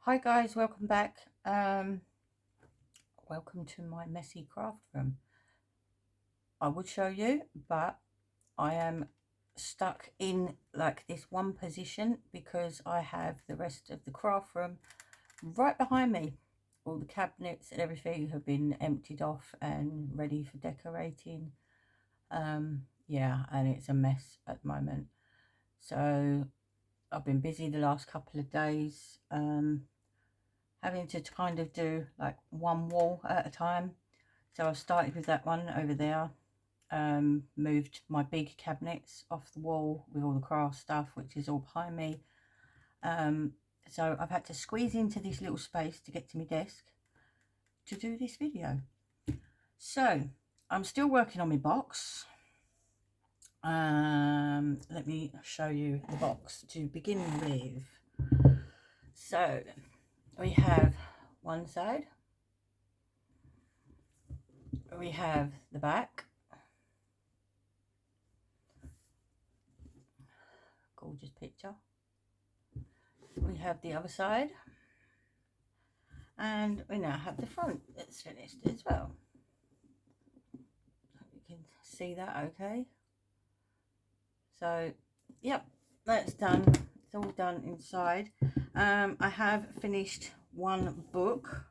Hi guys, welcome back. Welcome to my messy craft room. I would show you, but I am stuck in like this one position because I have the rest of the craft room right behind me. All the cabinets and everything have been emptied off and ready for decorating. Yeah, and it's a mess at the moment. So I've been busy the last couple of days. Having to kind of do like one wall at a time. So I started with that one over there, moved my big cabinets off the wall with all the craft stuff, which is all behind me. So I've had to squeeze into this little space to get to my desk to do this video. So I'm still working on my box. Let me show you the box to begin with. So we have one side, we have the back, gorgeous picture. We have the other side, and we now have the front that's finished as well. You can see that okay. So yep, that's done. It's all done inside. I have finished one book.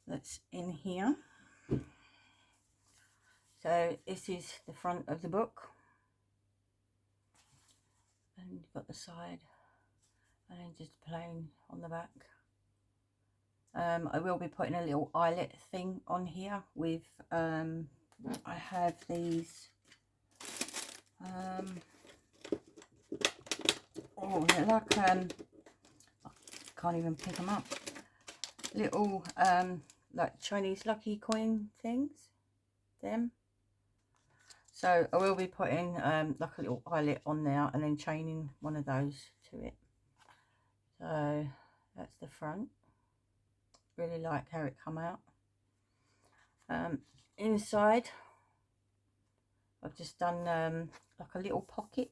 That's in here. So this is the front of the book, and you've got the side, and then just plain on the back. I will be putting a little eyelet thing on here with I have these oh, they're like I can't even pick them up, little like Chinese lucky coin things, them. So I will be putting like a little eyelet on there and then chaining one of those to it. So that's the front. Really like how it come out. Inside I've just done like a little pocket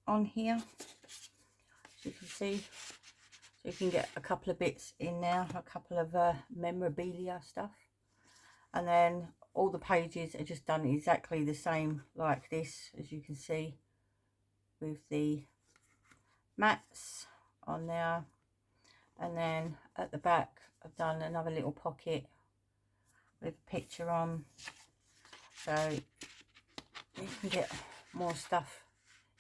on here, as you can see, so you can get a couple of bits in there, a couple of memorabilia stuff, and then all the pages are just done exactly the same like this, as you can see, with the mats on there. And then at the back I've done another little pocket with a picture on, so you can get more stuff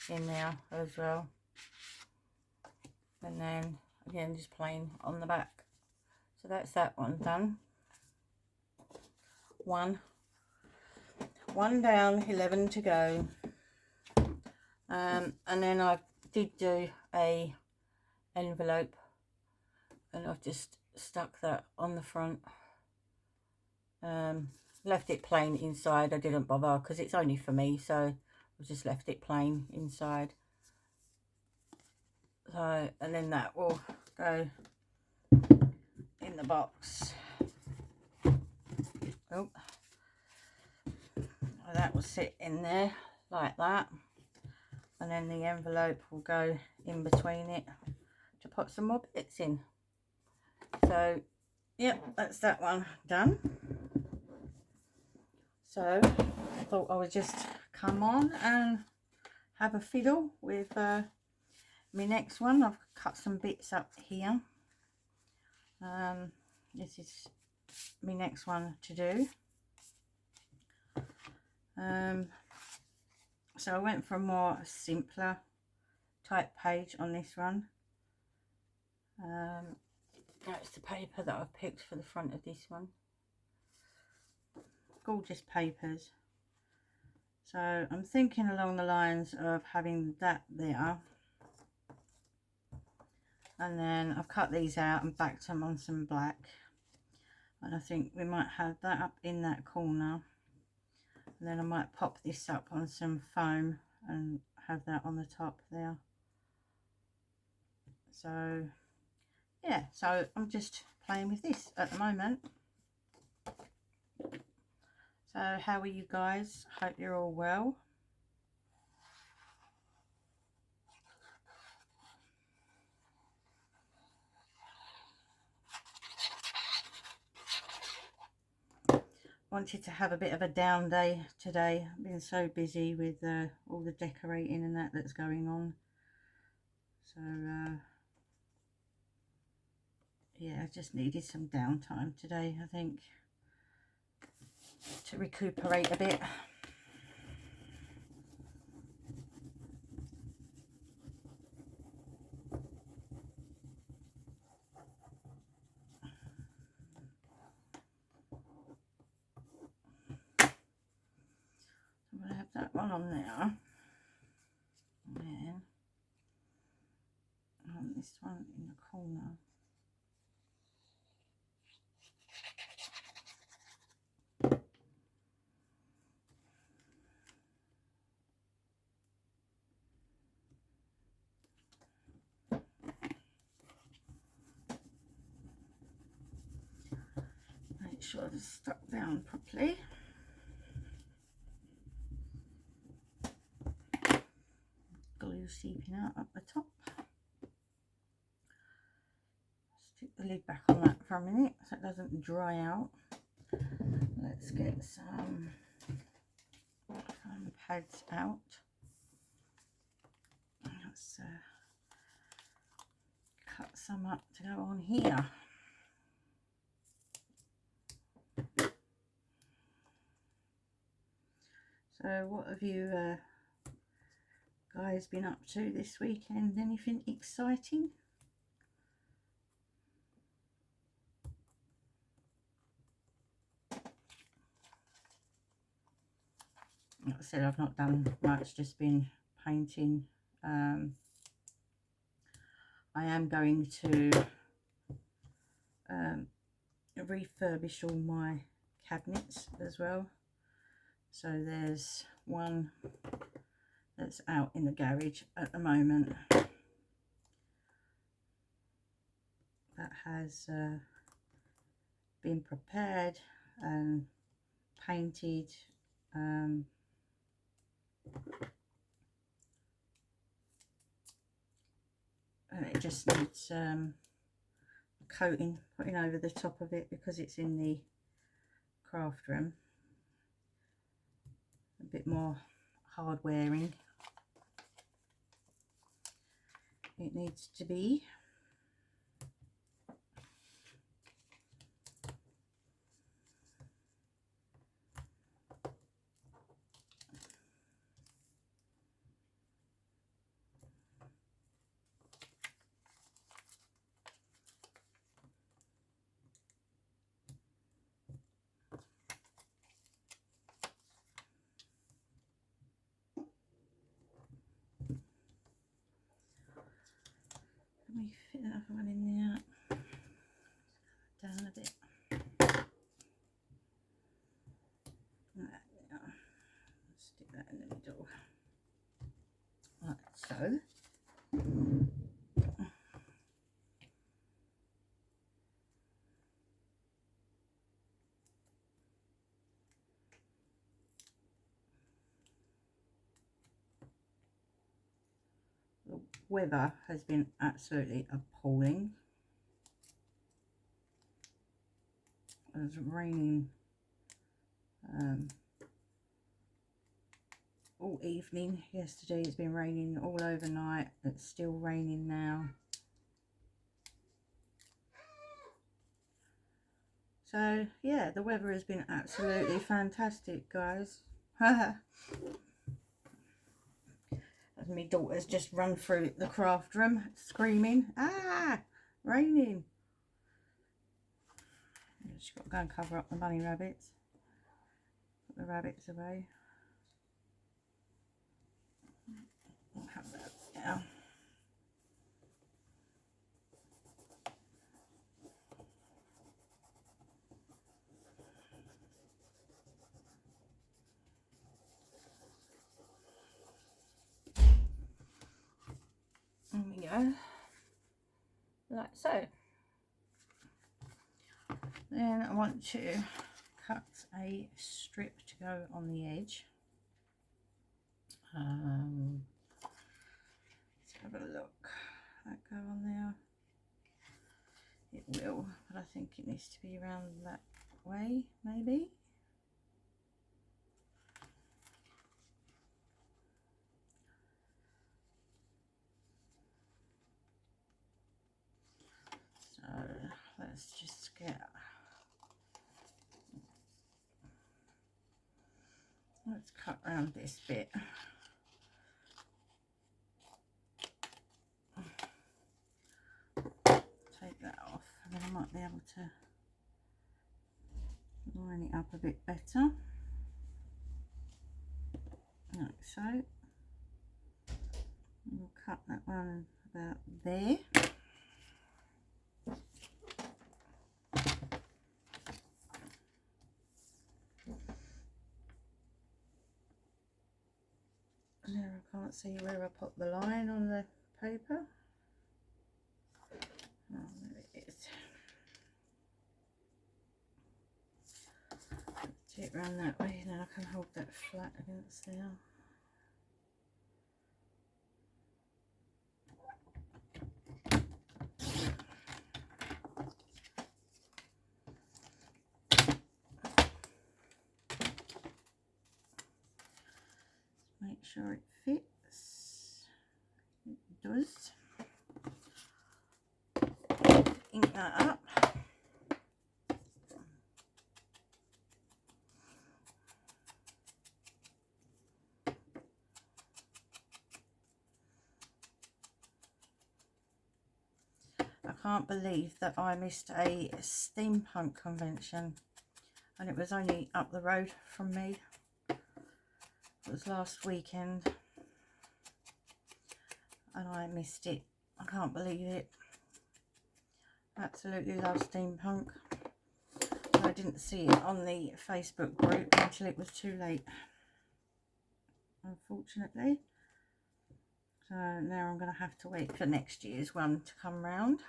in there as well. And then again just plain on the back. So that's that one done. One down, 11 to go. And then I did do a envelope, and I've just stuck that on the front. Left it plain inside. I didn't bother because it's only for me, so I just left it plain inside. So, and then that will go in the box. Oh, that will sit in there like that, and then the envelope will go in between it to put some more bits in. So yep, that's that one done. So I thought I would just come on and have a fiddle with my next one. I've cut some bits up here. This is my next one to do. So I went for a more simpler type page on this one. That's the paper that I've picked for the front of this one. Gorgeous papers. So I'm thinking along the lines of having that there, and then I've cut these out and backed them on some black, and I think we might have that up in that corner, and then I might pop this up on some foam and have that on the top there. So yeah, so I'm just playing with this at the moment. So how are you guys? Hope you're all well. wanted to have a bit of a down day today. I've been so busy with all the decorating and that's going on. So yeah, I just needed some downtime today, I think, to recuperate a bit. I'm going to have that one on there. And then this one in the corner. Make sure it's stuck down properly. Glue seeping out up the top. Stick the lid back on that for a minute so it doesn't dry out. Let's get some foam pads out. Let's cut some up to go on here. So what have you guys been up to this weekend? Anything exciting? Like I said, I've not done much, just been painting. I am going to refurbish all my cabinets as well. So there's one that's out in the garage at the moment that has been prepared and painted. And it just needs a coating putting over the top of it because it's in the craft room. A bit more hard wearing it needs to be. Let me fit that other one in there. Down a bit. Stick that in the middle. Like so. The weather has been absolutely appalling. It was raining all evening yesterday. It's been raining all overnight. It's still raining now. So yeah, the weather has been absolutely fantastic, guys. As my daughter's just run through the craft room screaming, ah, raining. She's got to go and cover up the bunny rabbits. Put the rabbits away. I'll have that now. There we go. Like so. Then I want to cut a strip to go on the edge. Let's have a look. That go on there? It will, but I think it needs to be around that way, maybe. Let's cut around this bit. Take that off, and then I might be able to line it up a bit better, like so. We'll cut that one about there. Now I can't see where I put the line on the paper. Oh, there it is. Take it round that way, and then I can hold that flat against there. Make sure it fits. It does. Ink that up. I can't believe that I missed a steampunk convention, and it was only up the road from me. It was last weekend and I missed it. I can't believe it. Absolutely love steampunk. I didn't see it on the Facebook group until it was too late, unfortunately. So now I'm going to have to wait for next year's one to come round.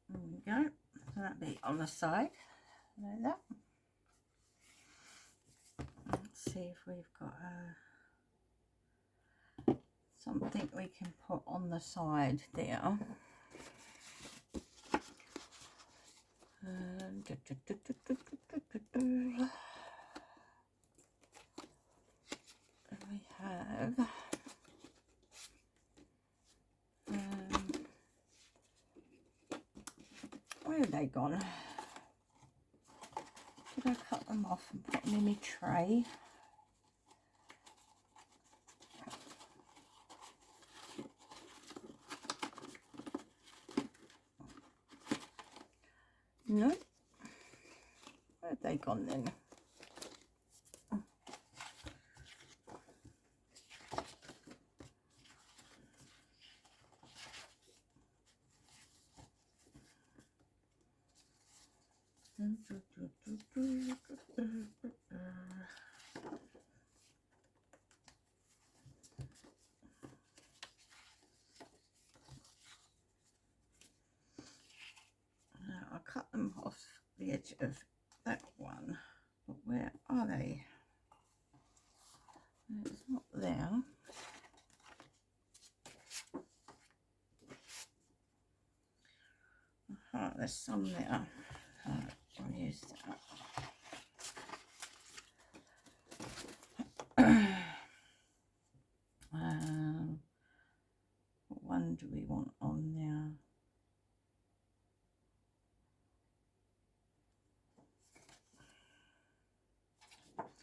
There we go. So that'll be on the side like that. Let's see if we've got something we can put on the side there. We have where have they gone? Did I cut them off and put them in my tray? No. Where have they gone then? Now I cut them off the edge of that one, but where are they? It's not there. Aha, there's some there. I'll use that. What one do we want on there?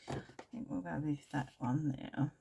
I think we'll go with that one there.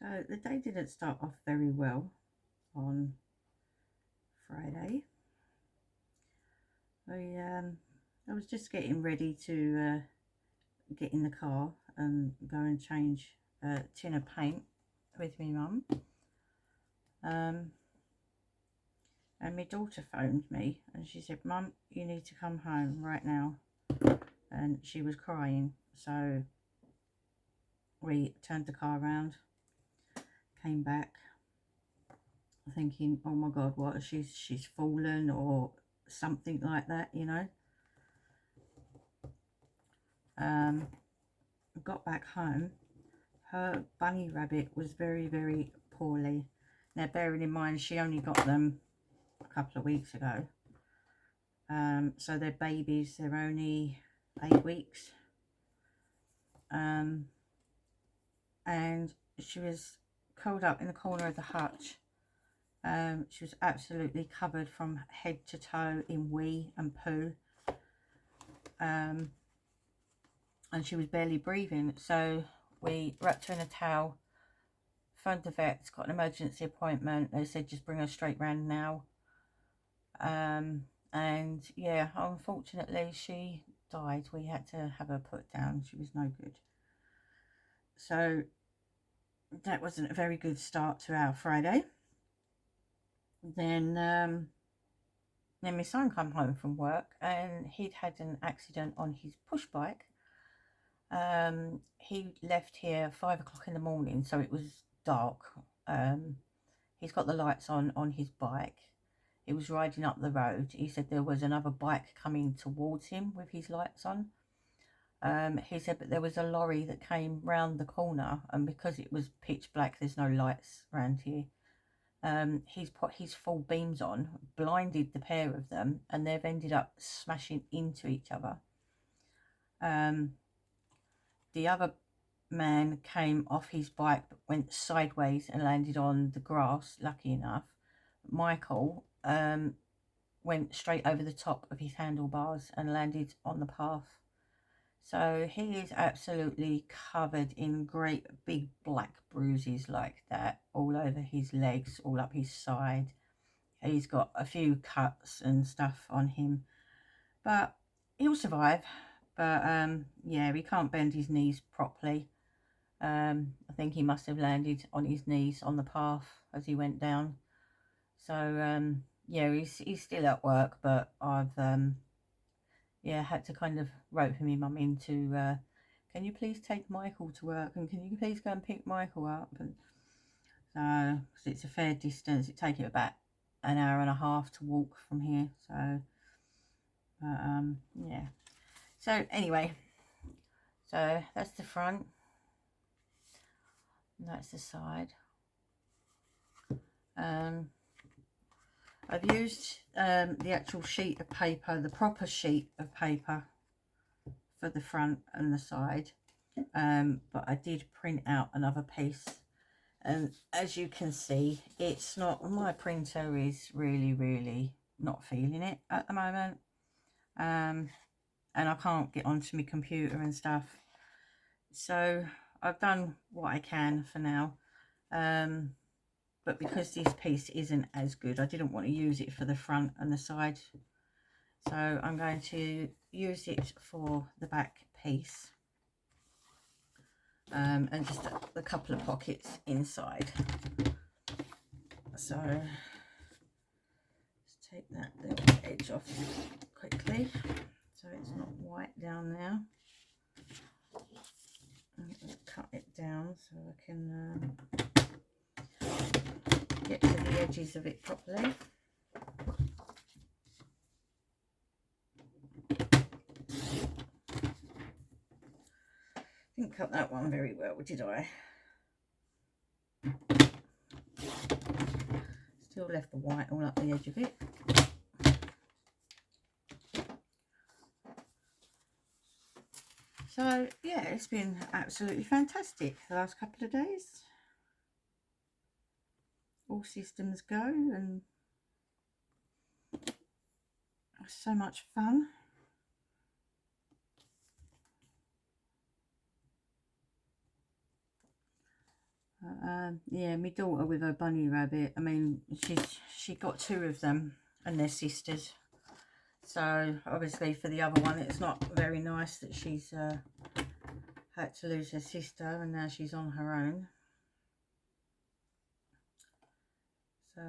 So the day didn't start off very well on Friday. I was just getting ready to get in the car and go and change a tin of paint with my mum. And my daughter phoned me and she said, "Mum, you need to come home right now." And she was crying, so we turned the car around, came back, thinking, oh my god, what, she's fallen or something like that, you know. Got back home, her bunny rabbit was very, very poorly. Now, bearing in mind she only got them a couple of weeks ago, so they're babies, they're only 8 weeks, and she was curled up in the corner of the hutch. She was absolutely covered from head to toe in wee and poo, and she was barely breathing. So we wrapped her in a towel, phoned the vets, got an emergency appointment. They said just bring her straight round now. And yeah, unfortunately she died. We had to have her put down. She was no good. So that wasn't a very good start to our Friday. Then my son came home from work and he'd had an accident on his push bike. He left here 5 o'clock in the morning, so it was dark. He's got the lights on his bike. He was riding up the road. He said there was another bike coming towards him with his lights on. He said, but there was a lorry that came round the corner, and because it was pitch black, there's no lights around here. He's put his full beams on, blinded the pair of them, and they've ended up smashing into each other. The other man came off his bike but went sideways and landed on the grass, lucky enough. Michael went straight over the top of his handlebars and landed on the path. So he is absolutely covered in great big black bruises like that, all over his legs, all up his side. He's got a few cuts and stuff on him, but he'll survive. But yeah, he can't bend his knees properly. I think he must have landed on his knees on the path as he went down. So yeah, he's still at work, but I've yeah, had to kind of rope my mum into, can you please take Michael to work, and can you please go and pick Michael up? And so, because it's a fair distance, it takes you about an hour and a half to walk from here. So yeah. So anyway, so that's the front, and that's the side. I've used the actual sheet of paper, the proper sheet of paper for the front and the side, but I did print out another piece, and as you can see, it's not, my printer is really not feeling it at the moment, and I can't get onto my computer and stuff, so I've done what I can for now. But because this piece isn't as good, I didn't want to use it for the front and the side, so I'm going to use it for the back piece, and just a couple of pockets inside. So let's take that little edge off quickly so it's not white down there. I'm going to cut it down so I can get to the edges of it properly. Didn't cut that one very well, did I? Still left the white all up the edge of it. So yeah, it's been absolutely fantastic the last couple of days. All systems go, and so much fun. Yeah, my daughter with her bunny rabbit, I mean, she got 2 of them and they're sisters. So obviously for the other one, it's not very nice that she's had to lose her sister and now she's on her own. So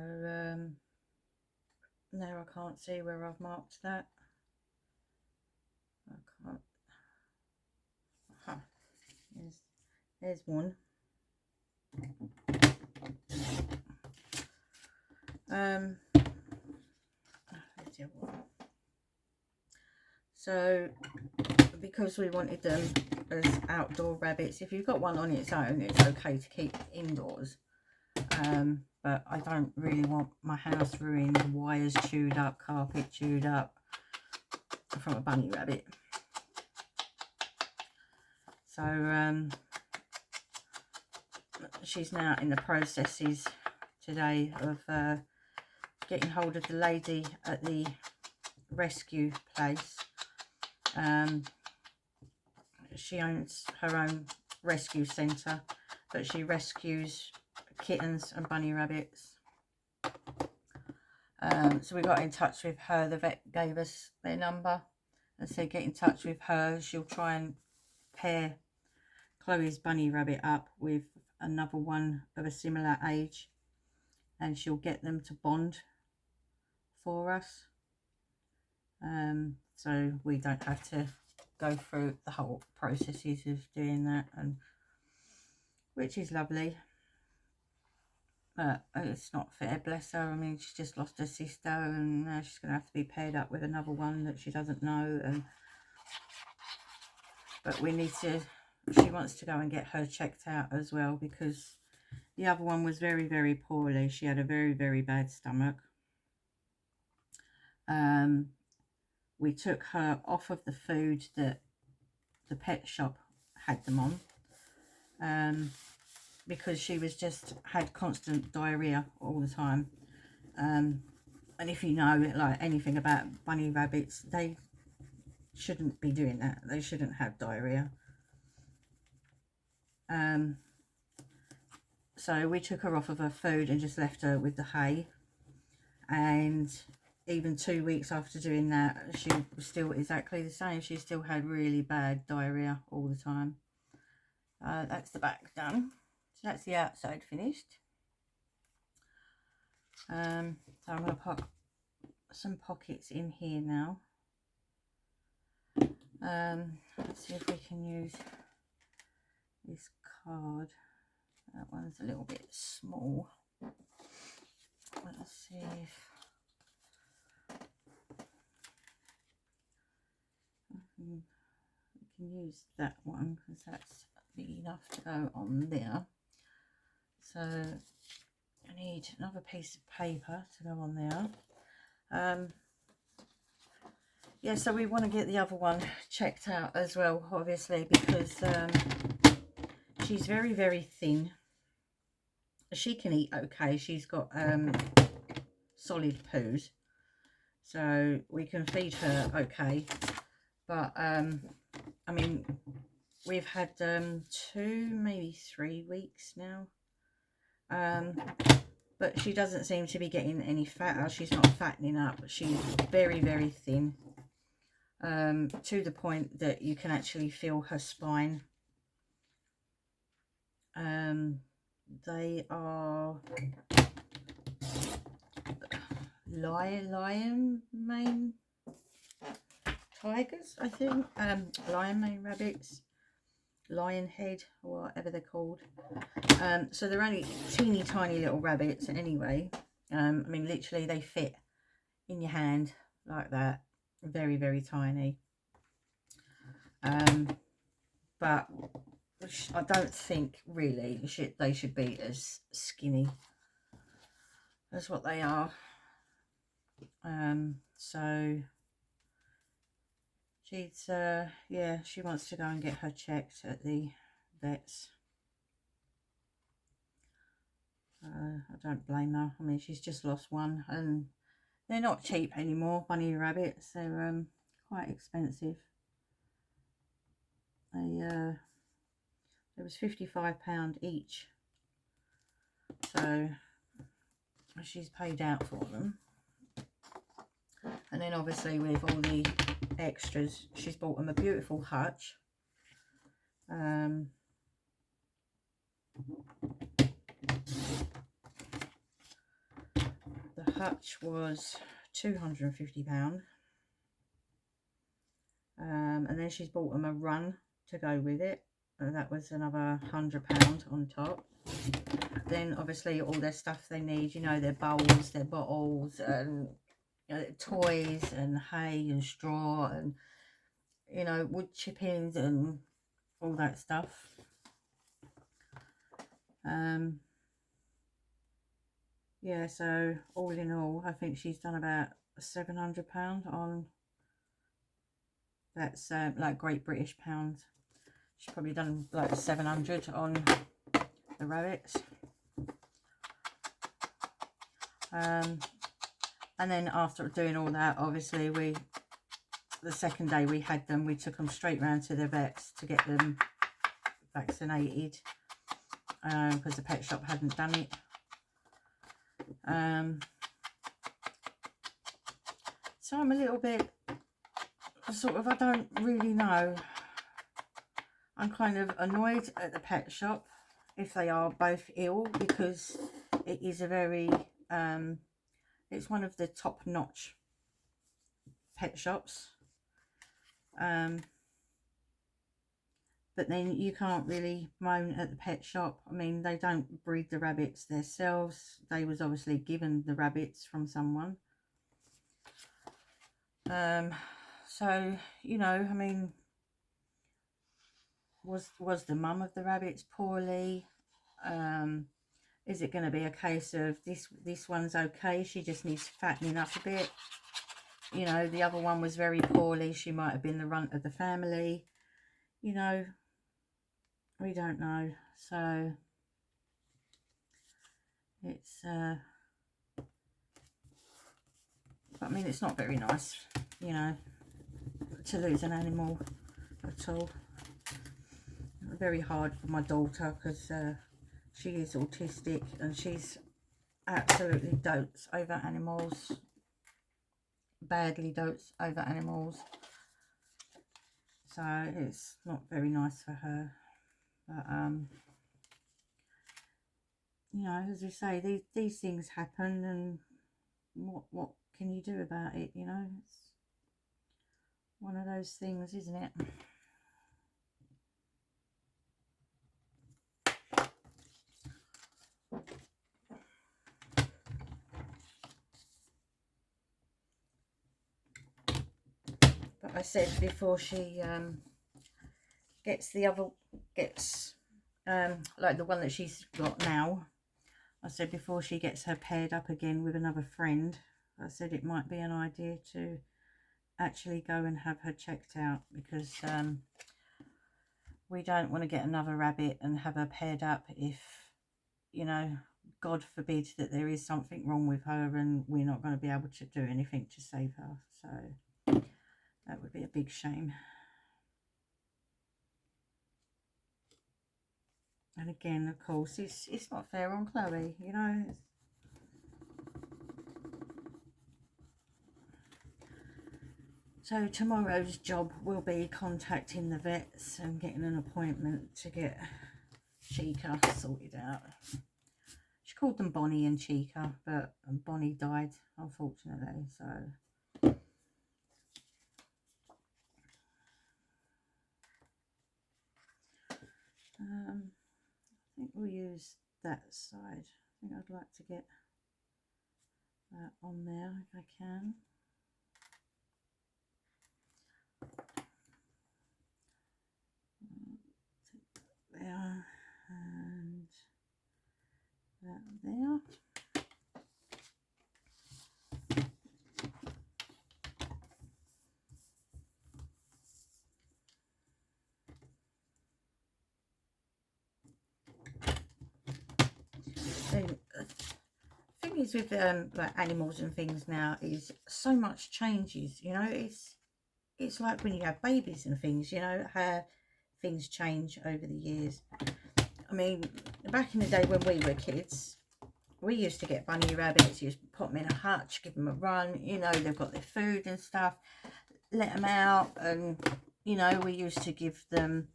now I can't see where I've marked that. I can't. Aha. There's one. So because we wanted them as outdoor rabbits, if you've got one on its own, it's okay to keep indoors. But I don't really want my house ruined, wires chewed up, carpet chewed up from a bunny rabbit. So she's now in the processes today of getting hold of the lady at the rescue place. She owns her own rescue centre, but she rescues kittens and bunny rabbits. So we got in touch with her. The vet gave us their number and said get in touch with her. She'll try and pair Chloe's bunny rabbit up with another one of a similar age, and she'll get them to bond for us, so we don't have to go through the whole processes of doing that, and which is lovely. But it's not fair, bless her. I mean, she's just lost her sister and now she's going to have to be paired up with another one that she doesn't know. But we need to, she wants to go and get her checked out as well, because the other one was very, very poorly. She had a very, very bad stomach. We took her off of the food that the pet shop had them on, because she was just had constant diarrhea all the time. And if you know like anything about bunny rabbits, they shouldn't be doing that. They shouldn't have diarrhea. So we took her off of her food and just left her with the hay, and even 2 weeks after doing that, she was still exactly the same. She still had really bad diarrhea all the time. That's the back done. So that's the outside finished. So I'm going to put some pockets in here now. Let's see if we can use this card. That one's a little bit small. Let's see if we can use that one, because that's big enough to go on there. So I need another piece of paper to go on there. Yeah, so we want to get the other one checked out as well, obviously, because she's very, very thin. She can eat okay. She's got solid poos, so we can feed her okay. But I mean, we've had 2, maybe 3 weeks now. But she doesn't seem to be getting any fatter. She's not fattening up. She's very, very thin, to the point that you can actually feel her spine. They are lion mane tigers, I think. Lion mane rabbits, lion head, or whatever they're called. So they're only teeny tiny little rabbits anyway. I mean, literally they fit in your hand like that. Very, very tiny. But I don't think really they should be as skinny as what they are. So she's yeah, she wants to go and get her checked at the vets. I don't blame her. I mean, she's just lost one, and they're not cheap anymore, bunny rabbits. They're quite expensive. It was £55 each. so she's paid out for them. And then obviously with all the extras, she's bought them a beautiful hutch. The hutch was £250. And then she's bought them a run to go with it. That was another £100 on top. Then obviously all their stuff they need, you know, their bowls, their bottles, and you know, toys and hay and straw and, you know, wood chippings and all that stuff. Yeah, so all in all, I think she's done about £700 on, that's like Great British pounds. She's probably done like 700 on the rabbits. And then after doing all that, obviously the second day we had them, we took them straight round to the vets to get them vaccinated, because the pet shop hadn't done it. So I'm a little bit sort of, I don't really know. I'm kind of annoyed at the pet shop if they are both ill, because it is a very, it's one of the top-notch pet shops. But then you can't really moan at the pet shop. I mean, they don't breed the rabbits themselves. They was obviously given the rabbits from someone. So, you know, I mean, was the mum of the rabbits poorly? Is it going to be a case of this one's okay, she just needs fattening up a bit? You know, the other one was very poorly, she might have been the runt of the family. You know, we don't know. So it's but I mean, it's not very nice, you know, to lose an animal at all. Very hard for my daughter, because she is autistic and she's absolutely dotes over animals, badly dotes over animals. So it's not very nice for her. But you know, as we say, these things happen, and what can you do about it? You know, it's one of those things, isn't it? But I said before she gets like the one that she's got now, I said before she gets her paired up again with another friend, I said it might be an idea to actually go and have her checked out, because we don't want to get another rabbit and have her paired up if, you know, God forbid that there is something wrong with her and we're not going to be able to do anything to save her. So that would be a big shame. And again, of course, it's not fair on Chloe, you know. So tomorrow's job will be contacting the vets and getting an appointment to get Chica sorted out. She called them Bonnie and Chica, but Bonnie died, unfortunately, so... I think we'll use that side. I think I'd like to get that on there if I can. There, and that there. The thing is with like animals and things now is so much changes, you know. It's like when you have babies and things, you know, how things change over the years. I mean, back in the day when we were kids, we used to get bunny rabbits. You just put them in a hutch, give them a run, you know, they've got their food and stuff, let them out, and you know, we used to give them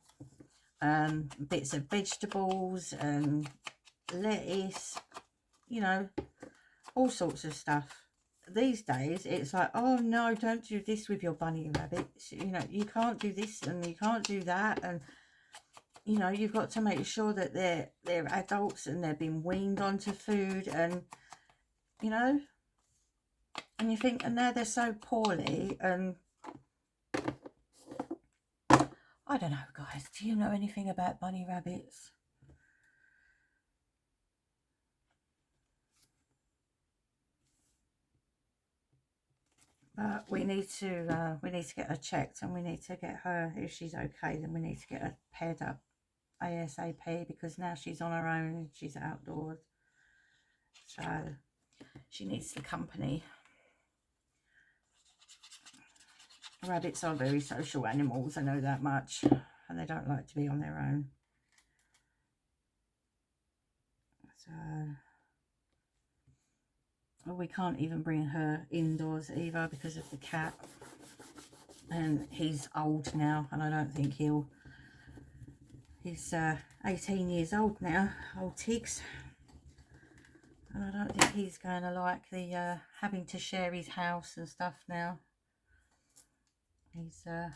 bits of vegetables and lettuce, you know, all sorts of stuff. These days it's like, oh no, don't do this with your bunny rabbits, you know, you can't do this and you can't do that, and you know, you've got to make sure that they're adults and they're being weaned onto food, and you know, and you think, and now they're so poorly. And I don't know, guys, do you know anything about bunny rabbits? But we need to get her checked, and we need to get her, if she's okay, then we need to get her paired up ASAP, because now she's on her own, she's outdoors, so she needs the company. Rabbits are very social animals, I know that much, and they don't like to be on their own. So we can't even bring her indoors either because of the cat, and he's old now, and I don't think he's 18 years old now, old Tiggs, and I don't think he's going to like the having to share his house and stuff now. He's a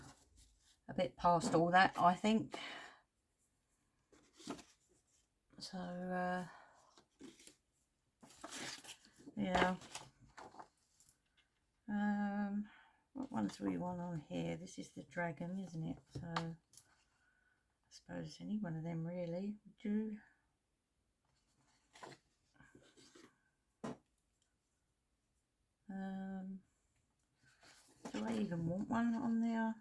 bit past all that, I think. So yeah. What ones do we want on here? This is the dragon, isn't it? So I suppose any one of them really would do. Do I even want one on there?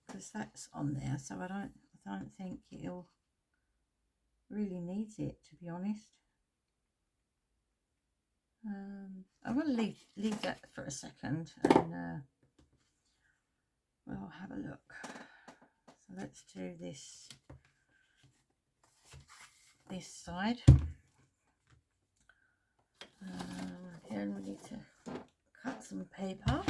Because that's on there, so I don't think it'll really needs it, to be honest. I'm going to leave that for a second, and we'll have a look. So let's do this side. Again, we need to cut some paper.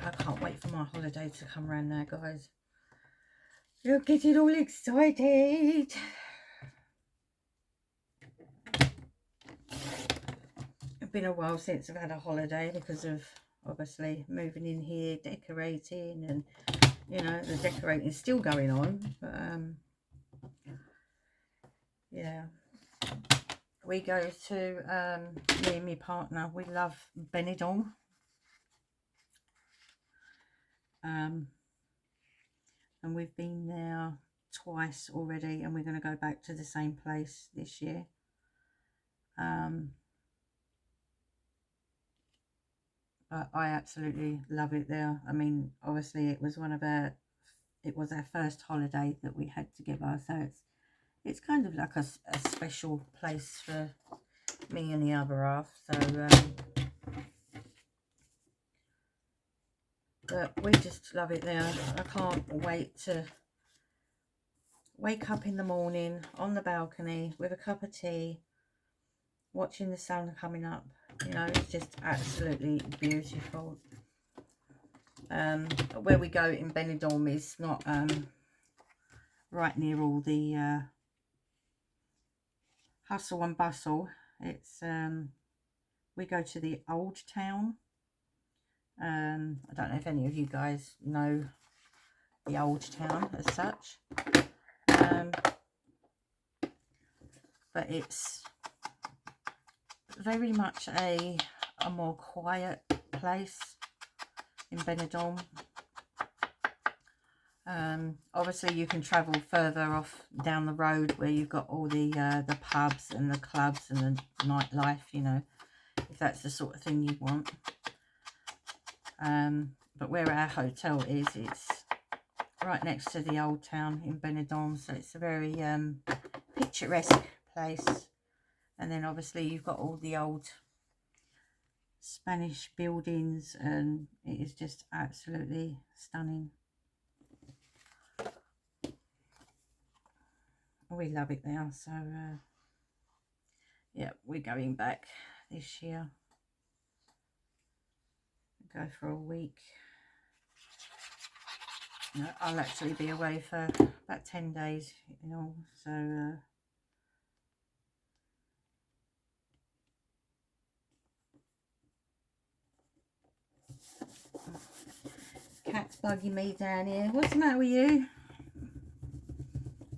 I can't wait for my holiday to come around now, guys. You're getting all excited. It's been a while since I've had a holiday because of obviously moving in here, decorating, and you know, the decorating is still going on, but yeah, we go to me and my partner, we love Benidorm, and we've been there twice already, and we're going to go back to the same place this year. But I absolutely love it there. I mean, obviously it was our first holiday that we had together, so it's kind of like a special place for me and the other half. So but we just love it there. I can't wait to wake up in the morning on the balcony with a cup of tea, watching the sun coming up. You know, it's just absolutely beautiful. Where we go in Benidorm is not right near all the hustle and bustle. It's we go to the old town. I don't know if any of you guys know the old town as such, but it's very much a more quiet place in Benidorm. Obviously you can travel further off down the road where you've got all the pubs and the clubs and the nightlife, you know, if that's the sort of thing you want. But where our hotel is, right next to the old town in Benidorm, so it's a very picturesque place. And then obviously you've got all the old Spanish buildings, and it is just absolutely stunning. We love it there. So yeah, we're going back this year. Go for a week. I'll actually be away for about 10 days, you know, so cat's bugging me down here. What's the matter with you?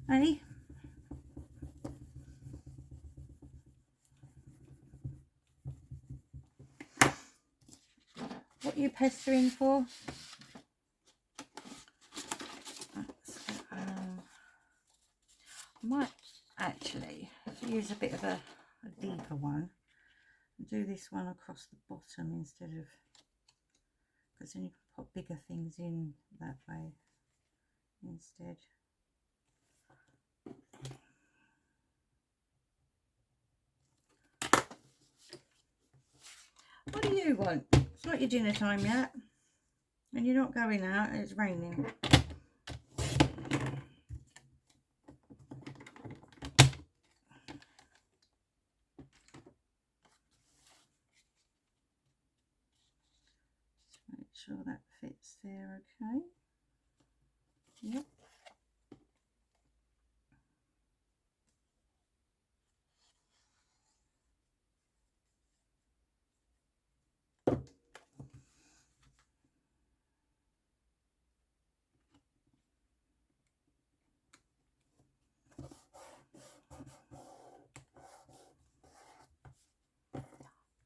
Hey? What are you pestering for? I might actually use a bit of a deeper one and do this one across the bottom instead of, because then you can put bigger things in that way instead. What do you want? It's not your dinner time yet, and you're not going out, and it's raining. Just make sure that fits there, okay? Yep.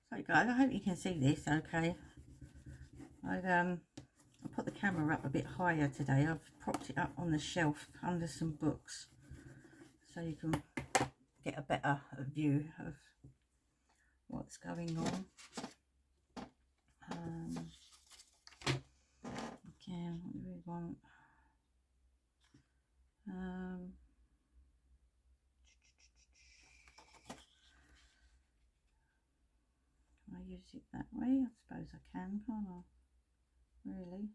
So guys, I hope you can see this okay. I put the camera up a bit higher today. I've propped it up on the shelf under some books so you can get a better view of what's going on. Again, what do we want? Can I use it that way? I suppose I can, can't I? Really?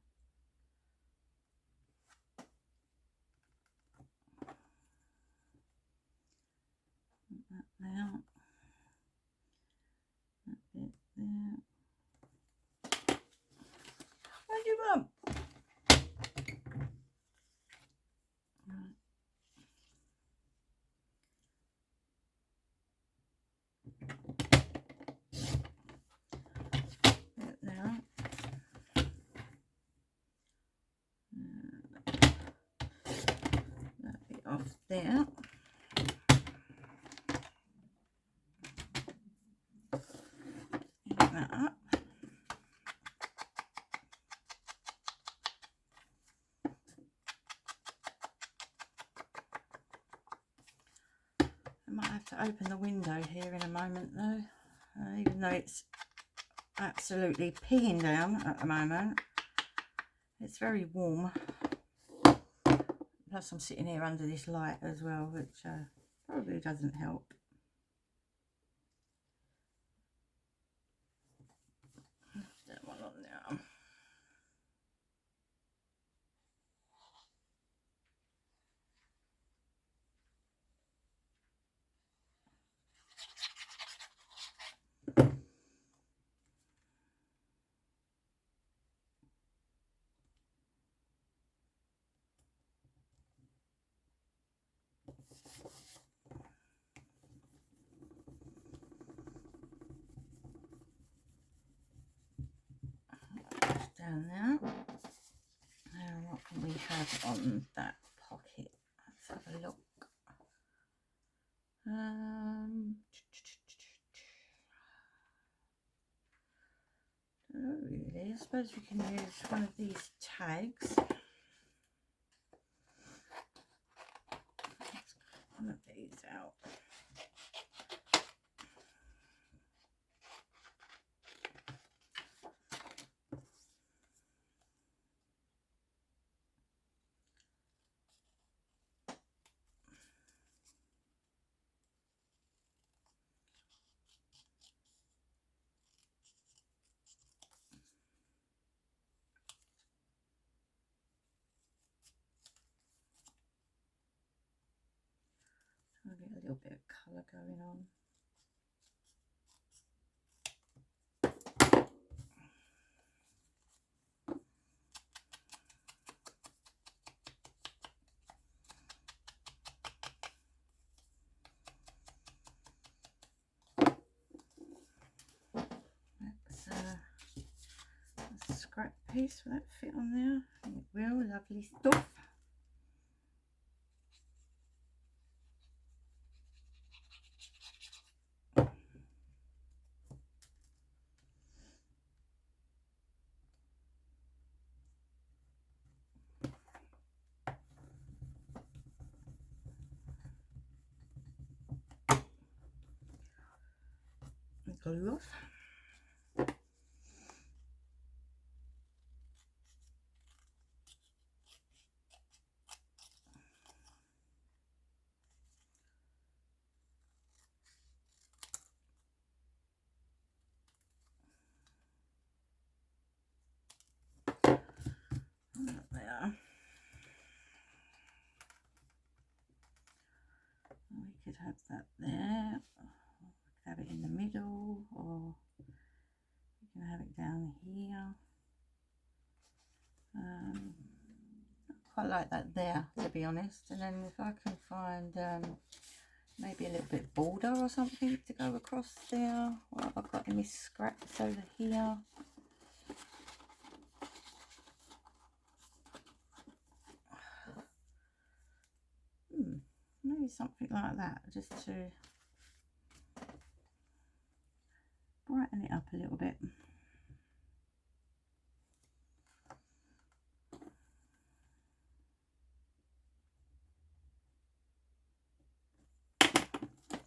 Put that there. That bit there. What do you want? Right. Bit there. That bit off there. Get that up. I might have to open the window here in a moment though, even though it's absolutely peeing down at the moment. It's very warm. Plus I'm sitting here under this light as well, which probably doesn't help. That one on there. Down there. Now what can we have on that pocket? Let's have a look. Not really. I suppose we can use one of these tags. Let's cut one of these out. little bit of colour going on. That's a scrap piece. Will that fit on there? It will. Lovely stuff. Glue off. There. We could have that there. We could have it in the middle, or we can have it down here. Quite like that there, to be honest. And then if I can find maybe a little bit border or something to go across there. What have I got in this scraps over here? Maybe something like that, just to brighten it up a little bit.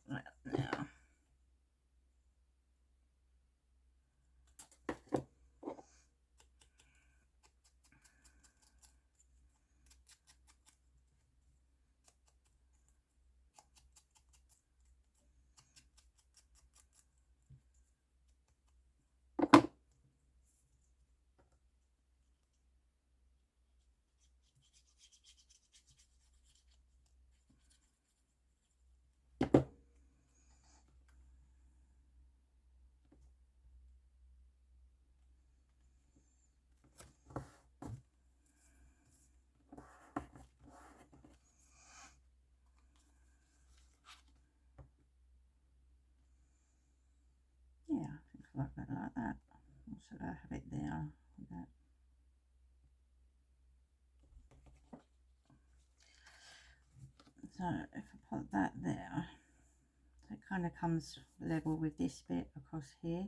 Right now. Yeah, I think I like that. So I have it there with that. So if I put that there, it kind of comes level with this bit across here.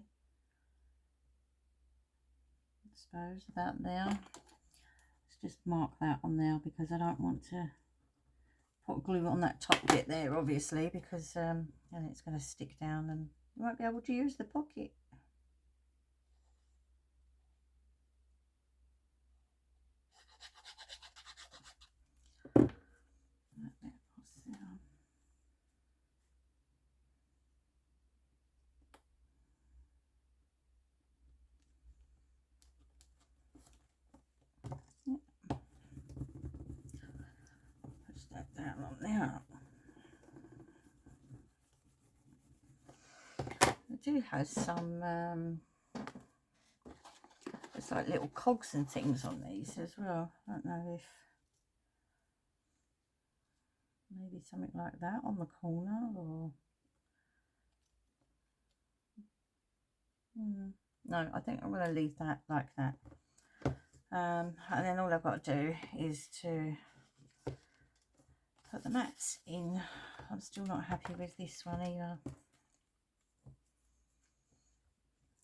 I suppose about there. Let's just mark that on there because I don't want to put glue on that top bit there, obviously, because then it's going to stick down and you won't be able to use the pocket. Push that down on there. I do have some it's like little cogs and things on these as well. I don't know if maybe something like that on the corner, or no, I think I'm going to leave that like that. And then all I've got to do is to put the mats in. I'm still not happy with this one either.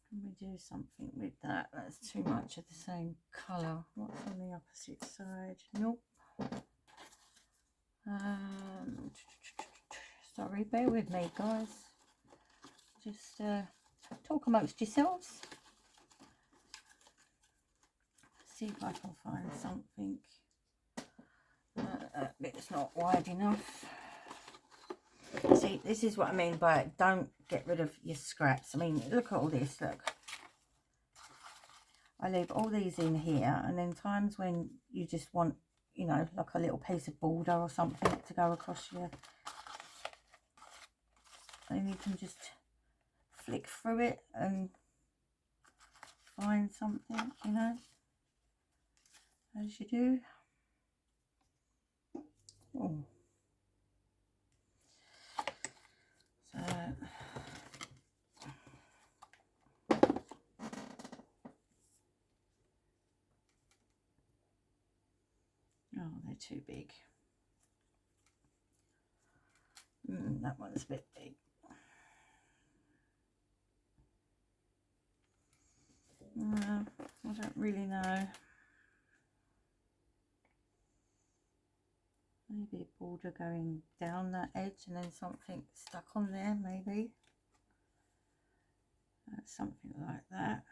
Can we do something with that? That's too much of the same colour. What's on the opposite side? Nope. Sorry, bear with me, guys. Just talk amongst yourselves. See if I can find something. That bit's not wide enough. See, this is what I mean by it. Don't get rid of your scraps. I mean, look at all this, look. I leave all these in here, and then times when you just want, you know, like a little piece of border or something to go across your then you can just flick through it and find something, you know, as you do. Oh. So oh, they're too big. That one's a bit big. I don't really know. Maybe a border going down that edge and then something stuck on there, maybe. Something like that.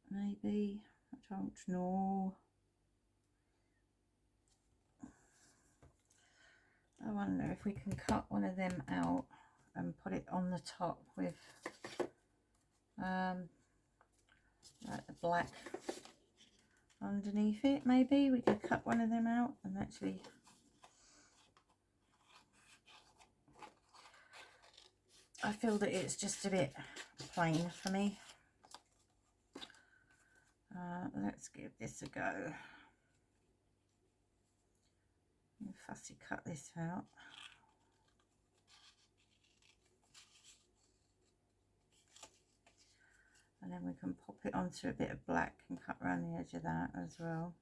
Maybe. I don't know. I wonder if we can cut one of them out and put it on the top with like the black underneath it. Maybe we could cut one of them out and actually I feel that it's just a bit plain for me. Let's give this a go. Fussy cut this out. And then we can pop it onto a bit of black and cut around the edge of that as well.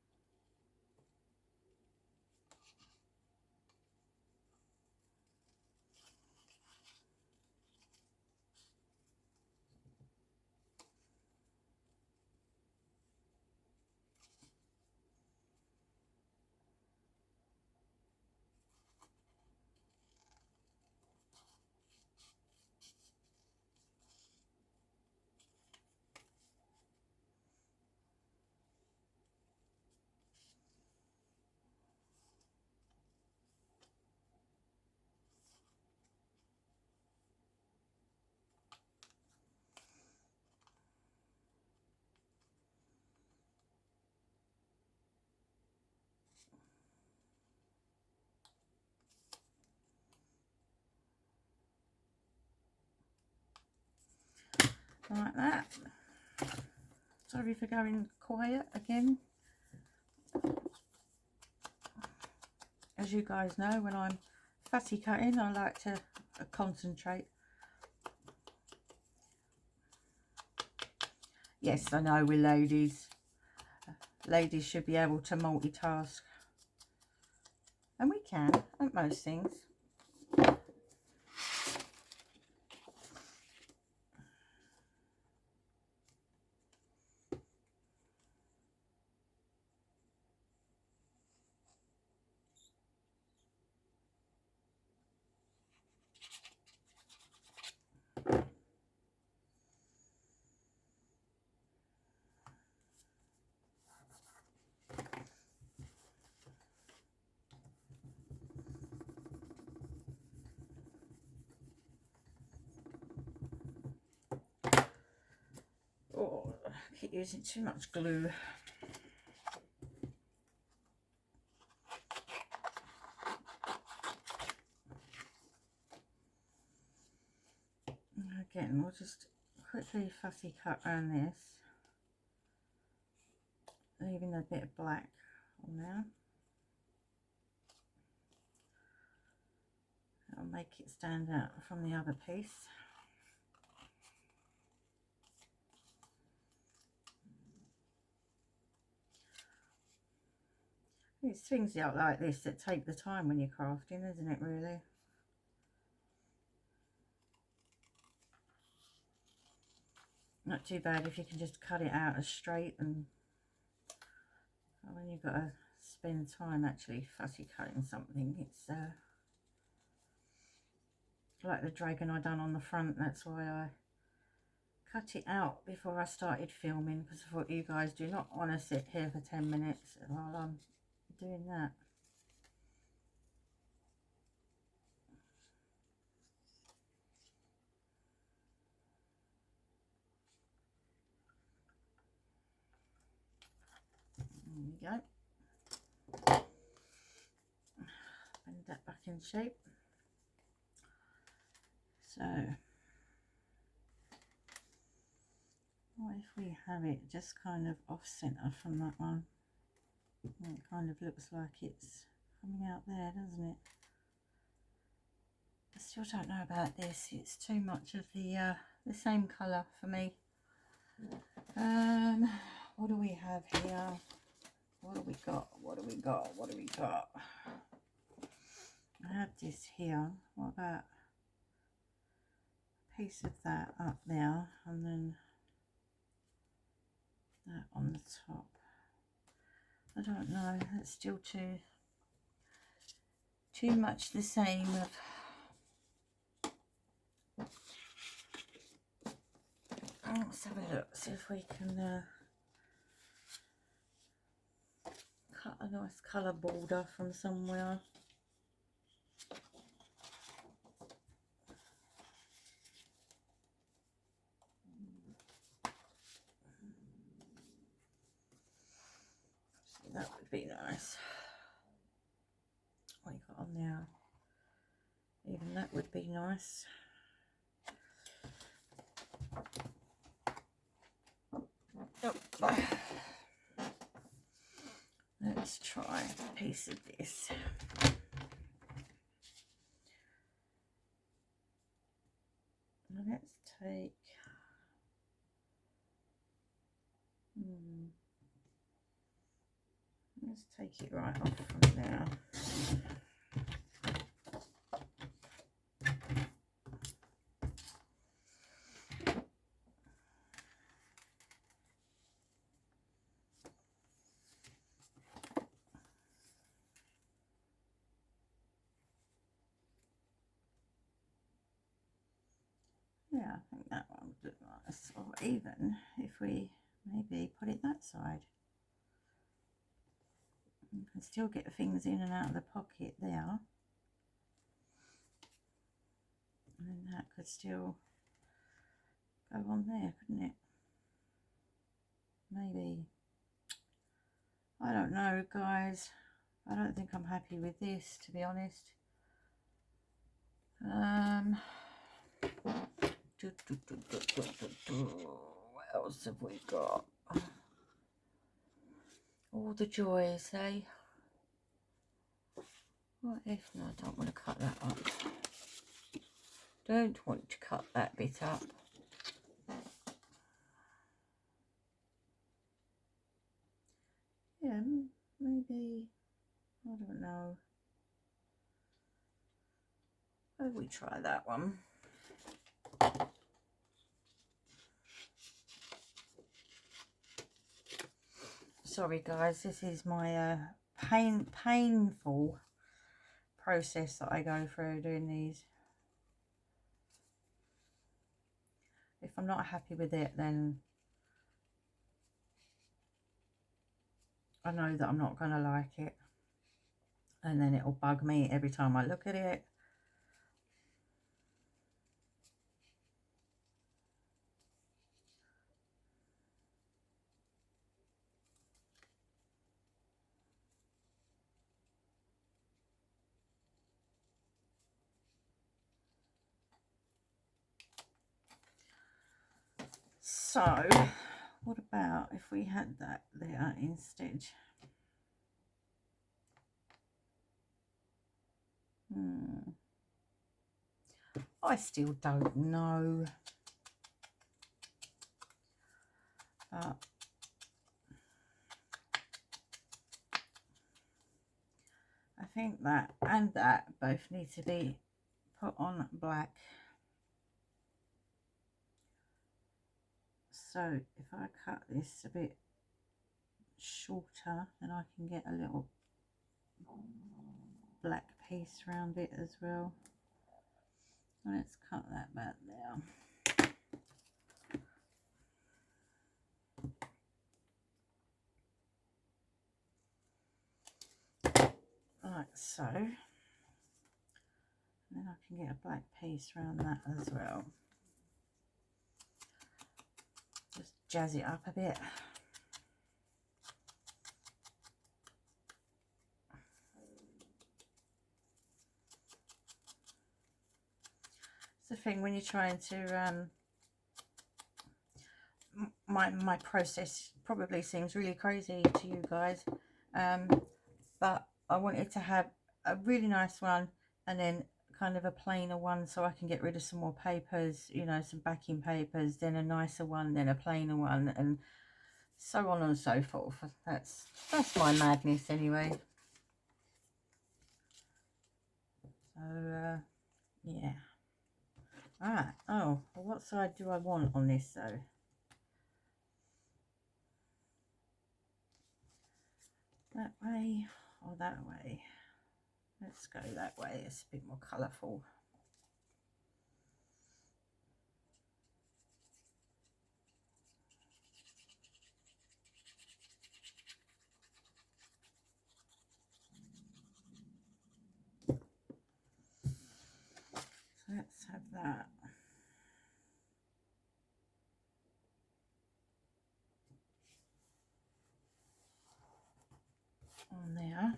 Like that. Sorry for going quiet again. As you guys know, when I'm fussy cutting, I like to concentrate. Yes, I know we're ladies. Ladies should be able to multitask. And we can, at most things. Oh, I keep using too much glue. Again, we'll just quickly fussy cut around this, leaving a bit of black on there. That'll make it stand out from the other piece. It's things out like this that take the time when you're crafting, isn't it, really? Not too bad if you can just cut it out as straight, and when you've got to spend time actually fussy cutting something, it's like the dragon I done on the front. That's why I cut it out before I started filming, because I thought you guys do not want to sit here for 10 minutes while I'm doing that. There we go. Bend in shape. So what if we have it just kind of off center from that one? It kind of looks like it's coming out there, doesn't it? I still don't know about this. It's too much of the same colour for me. What do we have here? What do we got? What do we got? What do we got? I have this here. What about a piece of that up there, and then that on the top? I don't know. It's still too much the same of. Let's have a look, see if we can cut a nice colour border from somewhere. See, that would be nice. What you got on there? Even that would be nice. Oh. Let's try a piece of this. Let's take let's take it right off from there. Yeah, I think that one would look nice. Or even if we maybe put it that side. You can still get things in and out of the pocket there. And then that could still go on there, couldn't it? Maybe. I don't know, guys. I don't think I'm happy with this, to be honest. What else have we got? All the joys, eh? What if, no, I don't want to cut that up. Don't want to cut that bit up. Yeah, maybe, I don't know. Oh, we try that one. Sorry guys, this is my painful process that I go through doing these. If I'm not happy with it, then I know that I'm not going to like it, and then it'll bug me every time I look at it. So what about if we had that there instead? I still don't know. But I think that and that both need to be put on black. So if I cut this a bit shorter, then I can get a little black piece around it as well. Let's cut that back there. Like so. And then I can get a black piece around that as well. Just jazz it up a bit. thing when you're trying to my process probably seems really crazy to you guys, but I wanted to have a really nice one and then kind of a plainer one so I can get rid of some more papers, you know, some backing papers, then a nicer one, then a plainer one, and so on and so forth. That's my madness anyway. So yeah. Alright, oh, well, what side do I want on this though? That way or that way? Let's go that way, it's a bit more colourful. So let's have that. On there.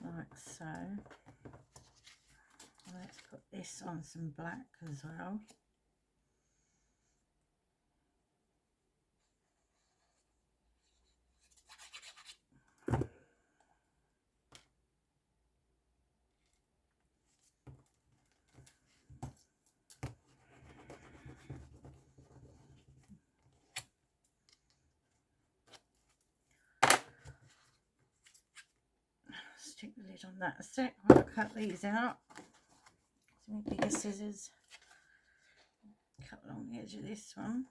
Like so. Let's put this on some black as well. Stick the lid on that a sec while I cut these out. Some bigger scissors. Cut along the edge of this one.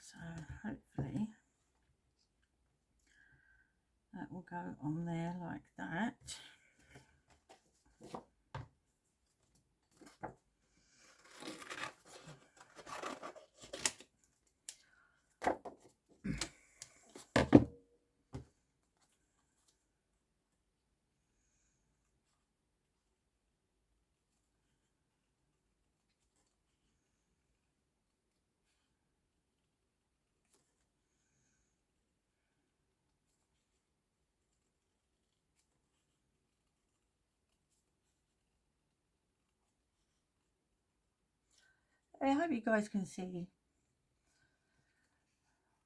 So hopefully that will go on there like that. I hope you guys can see.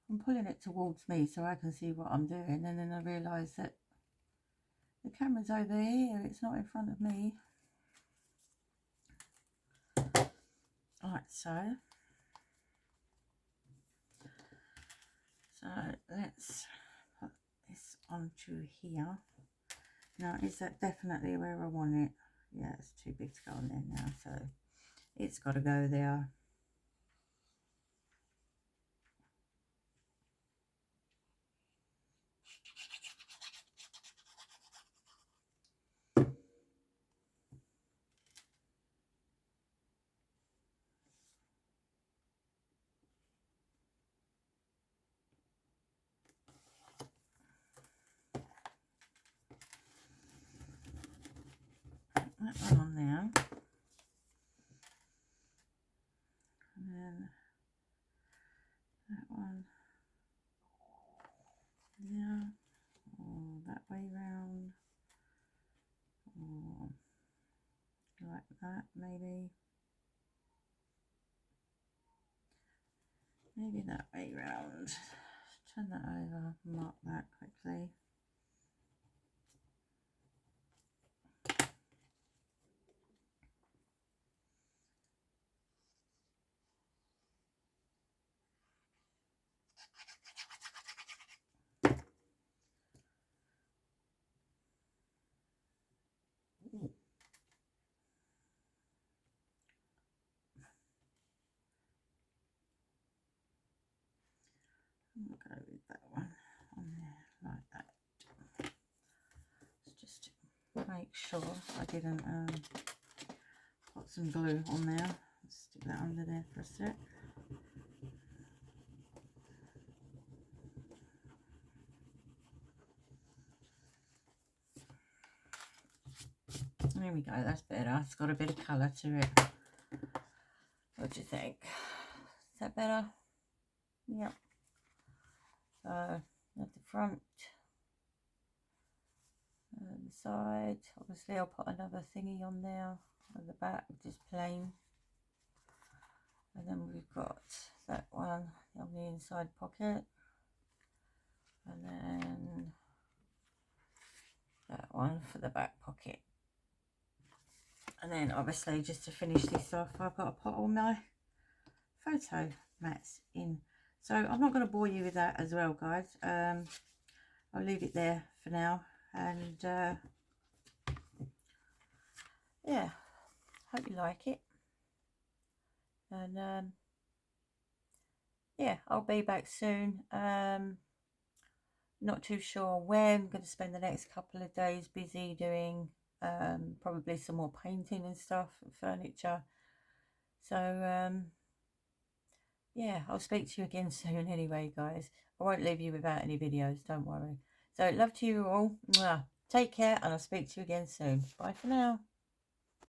I'm pulling it towards me so I can see what I'm doing, and then I realise that the camera's over here, it's not in front of me. Like so. So let's put this onto here. Now, is that definitely where I want it? Yeah, it's too big to go on there now, so it's got to go there. That one on there. And then that one there. Or that way round. Or like that, maybe. Maybe that way round. Turn that over, mark that quickly. We'll go with that one on there like that. Let's just make sure I didn't put some glue on there. Let's stick that under there for a sec. There we go, that's better. It's got a bit of colour to it. What do you think? Is that better? Yep. So at the front, the side, obviously I'll put another thingy on there. At the back, just plain. And then we've got that one on the inside pocket. And then that one for the back pocket. And then obviously just to finish this off, I've got to put all my photo mats in. So I'm not going to bore you with that as well, guys. I'll leave it there for now. And yeah, hope you like it. And yeah, I'll be back soon. Not too sure when. I'm going to spend the next couple of days busy doing probably some more painting and stuff, furniture. So yeah, I'll speak to you again soon anyway, guys. I won't leave you without any videos, don't worry. So love to you all. Mwah. Take care, and I'll speak to you again soon. Bye for now.